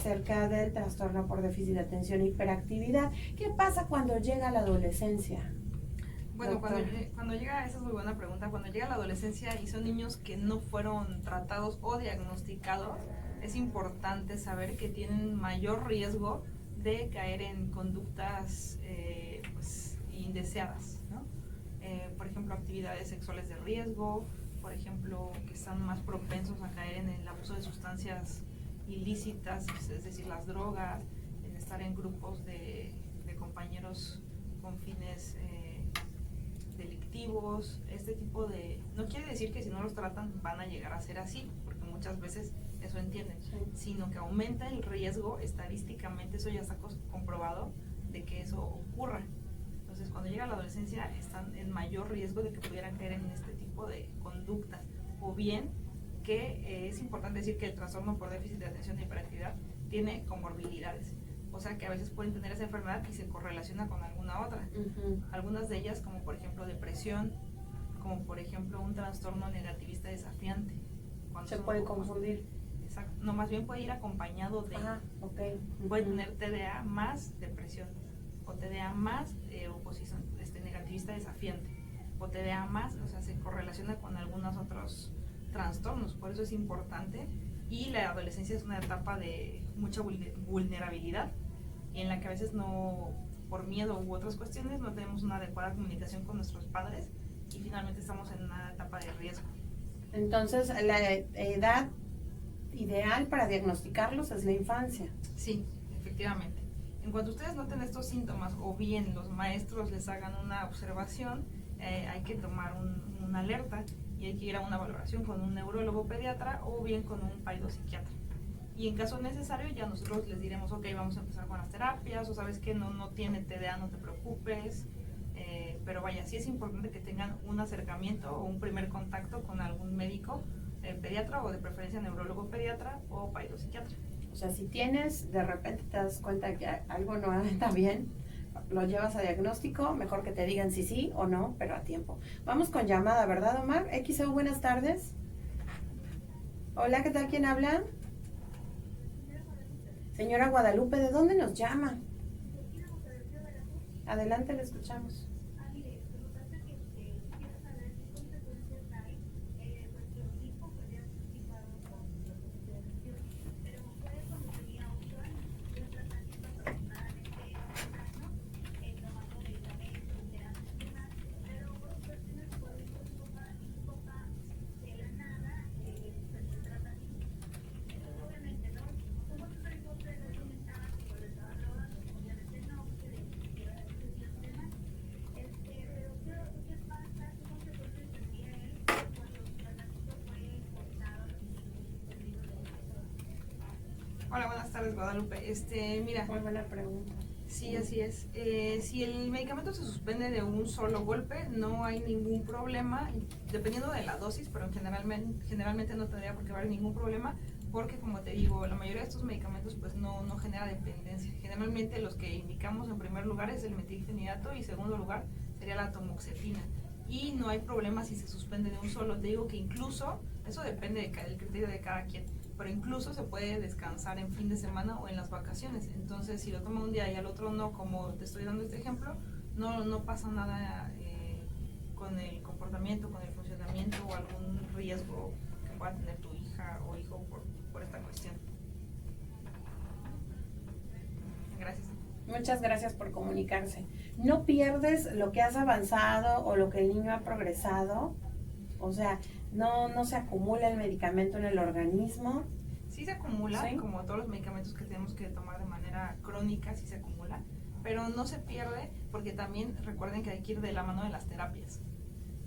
Acerca del trastorno por déficit de atención e hiperactividad. ¿Qué pasa cuando llega la adolescencia? Bueno, cuando llega, esa es muy buena pregunta, cuando llega la adolescencia y son niños que no fueron tratados o diagnosticados, es importante saber que tienen mayor riesgo de caer en conductas pues, indeseadas, ¿no? Por ejemplo, actividades sexuales de riesgo, por ejemplo, que están más propensos a caer en el abuso de sustancias ilícitas, es decir, las drogas, en estar en grupos de compañeros con fines delictivos, este tipo de... No quiere decir que si no los tratan van a llegar a ser así, porque muchas veces eso entienden, sí, sino que aumenta el riesgo estadísticamente, eso ya está comprobado, de que eso ocurra. Entonces, cuando llega la adolescencia están en mayor riesgo de que pudieran caer en este tipo de conductas, o bien que es importante decir que el trastorno por déficit de atención e hiperactividad tiene comorbilidades, o sea que a veces pueden tener esa enfermedad y se correlaciona con alguna otra. Algunas de ellas, como por ejemplo depresión, como por ejemplo un trastorno negativista desafiante. Se puede confundir. Exacto. No, más bien puede ir acompañado de... Okay. Puede tener TDA más depresión, o TDA más oposición, negativista desafiante, o TDA más, o sea, se correlaciona con algunos otros trastornos, por eso es importante. Y la adolescencia es una etapa de mucha vulnerabilidad, en la que a veces no, por miedo u otras cuestiones, no tenemos una adecuada comunicación con nuestros padres y finalmente estamos en una etapa de riesgo. Entonces, la edad ideal para diagnosticarlos es la infancia. Sí, efectivamente. En cuanto ustedes noten estos síntomas o bien los maestros les hagan una observación, hay que tomar una alerta y hay que ir a una valoración con un neurólogo pediatra o bien con un psiquiatra. Y en caso necesario ya nosotros les diremos, ok, vamos a empezar con las terapias, o sabes que no tiene TDA, no te preocupes, pero vaya, sí es importante que tengan un acercamiento o un primer contacto con algún médico pediatra, o de preferencia neurólogo pediatra o psiquiatra. O sea, si tienes, de repente te das cuenta que algo no está bien, lo llevas a diagnóstico, mejor que te digan si sí o no, pero a tiempo. Vamos con llamada, ¿verdad, Omar? XO, buenas tardes. Hola, ¿qué tal? ¿Quién habla? Señora Guadalupe, ¿de dónde nos llama? Adelante, le escuchamos. Hola, buenas tardes, Guadalupe. Mira. Muy buena pregunta. Sí, así es. Si el medicamento se suspende de un solo golpe, no hay ningún problema, dependiendo de la dosis, pero generalmente no tendría por qué haber ningún problema, porque como te digo, la mayoría de estos medicamentos pues no genera dependencia. Generalmente los que indicamos en primer lugar es el metilfenidato y en segundo lugar sería la tamoxifena. Y no hay problema si se suspende de un solo. Te digo que incluso, eso depende del criterio de cada quien, pero incluso se puede descansar en fin de semana o en las vacaciones. Entonces, si lo toma un día y al otro no, como te estoy dando este ejemplo, no pasa nada con el comportamiento, con el funcionamiento o algún riesgo que pueda tener tu hija o hijo por esta cuestión. Gracias. Muchas gracias por comunicarse. ¿No pierdes lo que has avanzado o lo que el niño ha progresado? O sea, no se acumula el medicamento en el organismo. Sí se acumula, ¿sí? Como todos los medicamentos que tenemos que tomar de manera crónica, sí se acumula, pero no se pierde, porque también recuerden que hay que ir de la mano de las terapias.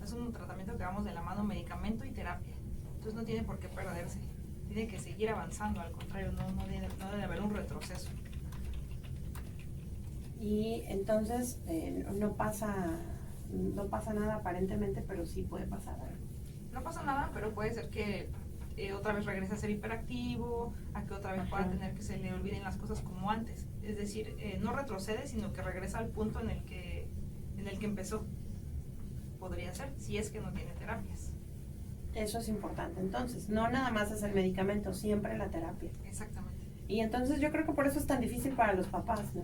Es un tratamiento que vamos de la mano, medicamento y terapia. Entonces no tiene por qué perderse, tiene que seguir avanzando, al contrario, no debe haber un retroceso. Y entonces no pasa nada aparentemente, pero sí puede pasar. No pasa nada, pero puede ser que otra vez regrese a ser hiperactivo, a que otra vez pueda tener que se le olviden las cosas como antes. Es decir, no retrocede, sino que regresa al punto en el que empezó. Podría ser, si es que no tiene terapias. Eso es importante. Entonces, no nada más es el medicamento, siempre la terapia. Exactamente. Y entonces yo creo que por eso es tan difícil para los papás, ¿no?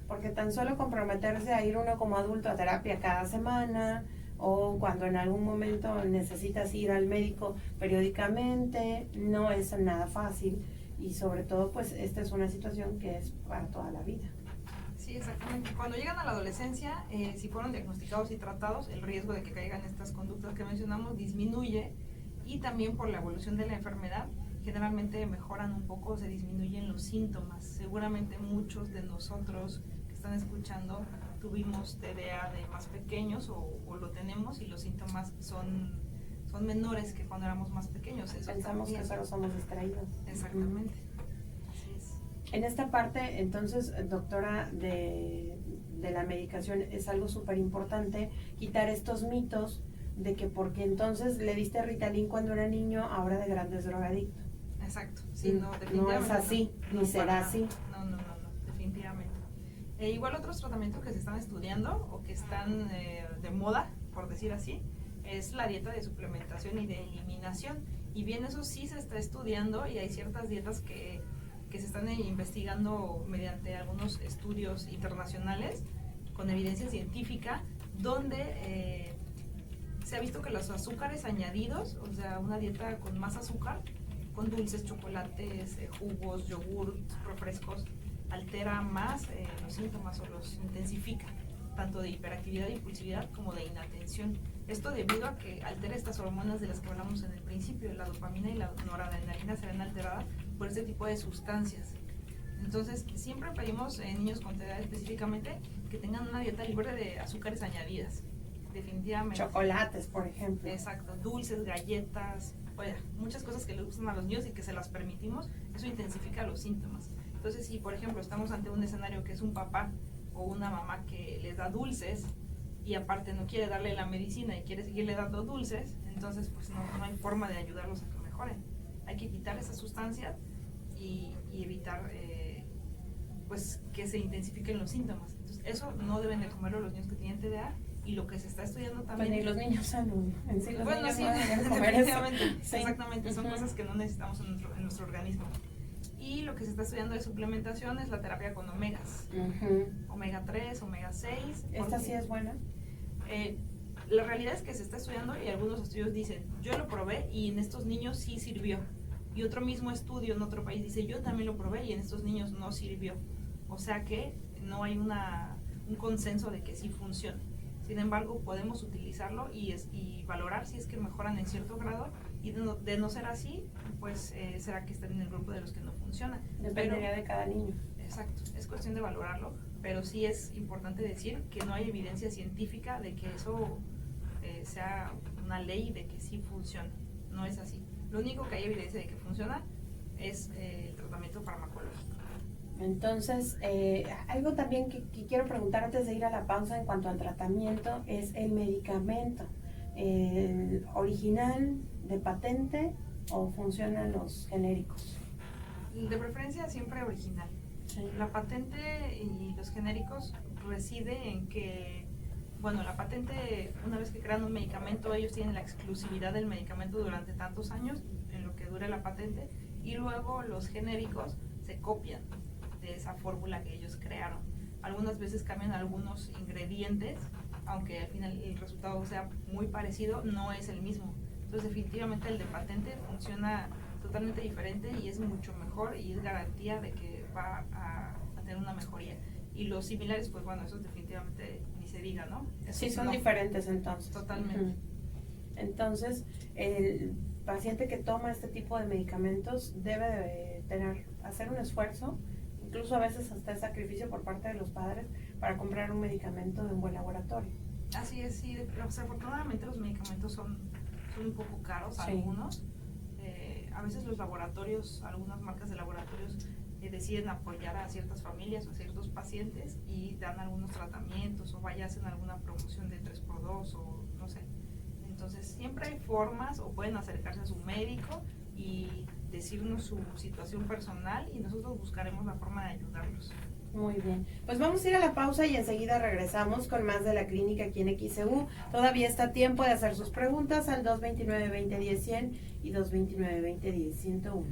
Porque tan solo comprometerse a ir uno como adulto a terapia cada semana, o cuando en algún momento necesitas ir al médico periódicamente, no es nada fácil. Y sobre todo, pues esta es una situación que es para toda la vida. Sí, exactamente. Cuando llegan a la adolescencia, si fueron diagnosticados y tratados, el riesgo de que caigan estas conductas que mencionamos disminuye, y también por la evolución de la enfermedad, generalmente mejoran un poco, se disminuyen los síntomas. Seguramente muchos de nosotros que están escuchando tuvimos TDA de más pequeños o lo tenemos, y los síntomas son menores que cuando éramos más pequeños. Eso Pensamos también. que solo somos distraídos. Exactamente. Así es. En esta parte, entonces, doctora, de la medicación es algo súper importante quitar estos mitos de que porque entonces le diste Ritalin cuando era niño, ahora de grande es drogadicto. Exacto. Sí, no, No definitivamente es así, no, ni será para así. nada. No, definitivamente. Igual otros tratamientos que se están estudiando o que están de moda, por decir así, es la dieta de suplementación y de eliminación. Y bien, eso sí se está estudiando, y hay ciertas dietas que se están investigando mediante algunos estudios internacionales con evidencia científica, donde se ha visto que los azúcares añadidos, o sea, una dieta con más azúcar, con dulces, chocolates, jugos, yogur, refrescos, altera más los síntomas o los intensifica, tanto de hiperactividad e impulsividad como de inatención. Esto debido a que altera estas hormonas de las que hablamos en el principio, la dopamina y la noradrenalina se ven alteradas por este tipo de sustancias. Entonces, siempre pedimos en niños con TDA específicamente que tengan una dieta libre de azúcares añadidas, definitivamente. Chocolates, por ejemplo. Exacto, dulces, galletas, oye, muchas cosas que les gustan a los niños y que se las permitimos, eso intensifica los síntomas. Entonces, si por ejemplo estamos ante un escenario que es un papá o una mamá que les da dulces y aparte no quiere darle la medicina y quiere seguirle dando dulces, entonces pues no hay forma de ayudarlos a que mejoren. Hay que quitar esa sustancia y evitar pues que se intensifiquen los síntomas. Entonces, eso no deben de comerlo los niños que tienen TDA, y lo que se está estudiando también... Pues ni los niños sanos, en sí los bueno, niños sí, no deben comer eso. sí. Exactamente, son cosas que no necesitamos en nuestro organismo. Y lo que se está estudiando de suplementación es la terapia con omegas, omega 3, omega 6. ¿Esta sí es buena? La realidad es que se está estudiando, y algunos estudios dicen, yo lo probé y en estos niños sí sirvió. Y otro mismo estudio en otro país dice, yo también lo probé y en estos niños no sirvió. O sea que no hay un consenso de que sí funciona. Sin embargo, podemos utilizarlo y valorar si es que mejoran en cierto grado, y de no ser así, pues será que están en el grupo de los que no funciona. Dependería de cada niño. Exacto, es cuestión de valorarlo, pero sí es importante decir que no hay evidencia científica de que eso sea una ley de que sí funciona. No es así. Lo único que hay evidencia de que funciona es el tratamiento farmacológico. Entonces, algo también que quiero preguntar antes de ir a la pausa en cuanto al tratamiento es el medicamento. ¿El original de patente o funcionan los genéricos? De preferencia siempre original. Sí. La patente y los genéricos reside en que, bueno, la patente, una vez que crean un medicamento, ellos tienen la exclusividad del medicamento durante tantos años, en lo que dure la patente, y luego los genéricos se copian de esa fórmula que ellos crearon. Algunas veces cambian algunos ingredientes, aunque al final el resultado sea muy parecido, no es el mismo. Entonces definitivamente el de patente funciona totalmente diferente y es mucho mejor, y es garantía de que va a tener una mejoría. Y los similares, pues bueno, esos definitivamente ni se diga, ¿no? Esos Sí, son diferentes entonces. Totalmente. Entonces, el paciente que toma este tipo de medicamentos debe de hacer un esfuerzo, incluso a veces hasta el sacrificio por parte de los padres, para comprar un medicamento de un buen laboratorio. Así es, sí. Desafortunadamente los medicamentos son un poco caros, sí. Algunos. A veces los laboratorios, algunas marcas de laboratorios deciden apoyar a ciertas familias o a ciertos pacientes y dan algunos tratamientos, o hacen alguna promoción de 3x2 o no sé. Entonces siempre hay formas, o pueden acercarse a su médico y decirnos su situación personal, y nosotros buscaremos la forma de ayudarlos. Muy bien, pues vamos a ir a la pausa y enseguida regresamos con más de la clínica aquí en XEU. Todavía está a tiempo de hacer sus preguntas al 229-2010-100 y 229-2010-101.